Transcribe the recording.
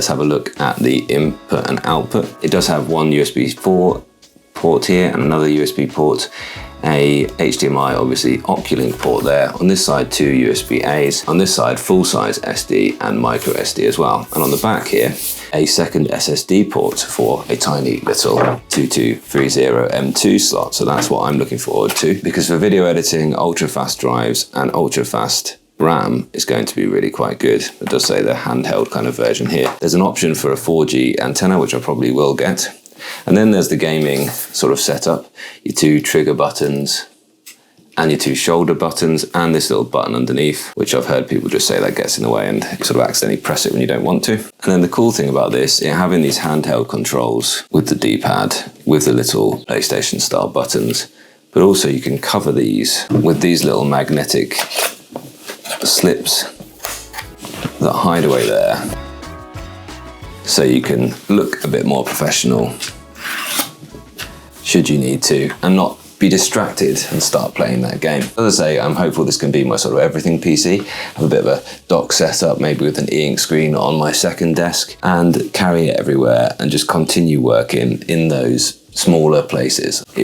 Let's have a look at the input and output. It does have one USB 4 port here and another USB port, a HDMI, obviously Oculink port there. On this side, 2 USB-As. On this side, full-size SD and microSD as well. And on the back here, a second SSD port for a tiny little 2230 M2 slot. So that's what I'm looking forward to, because for video editing, ultra-fast drives and ultra-fast RAM is going to be really quite good. It does say the handheld kind of version here. There's an option for a 4G antenna, which I probably will get. And then there's the gaming sort of setup, your 2 trigger buttons and your 2 shoulder buttons and this little button underneath, which I've heard people just say that gets in the way and you sort of accidentally press it when you don't want to. And then the cool thing about this, having these handheld controls with the D-pad, with the little PlayStation style buttons, but also you can cover these with these little magnetic slips that hide away there, so you can look a bit more professional should you need to and not be distracted and start playing that game. As I say, I'm hopeful this can be my sort of everything PC. Have a bit of a dock setup, maybe with an e-ink screen on my second desk, and carry it everywhere and just continue working in those smaller places.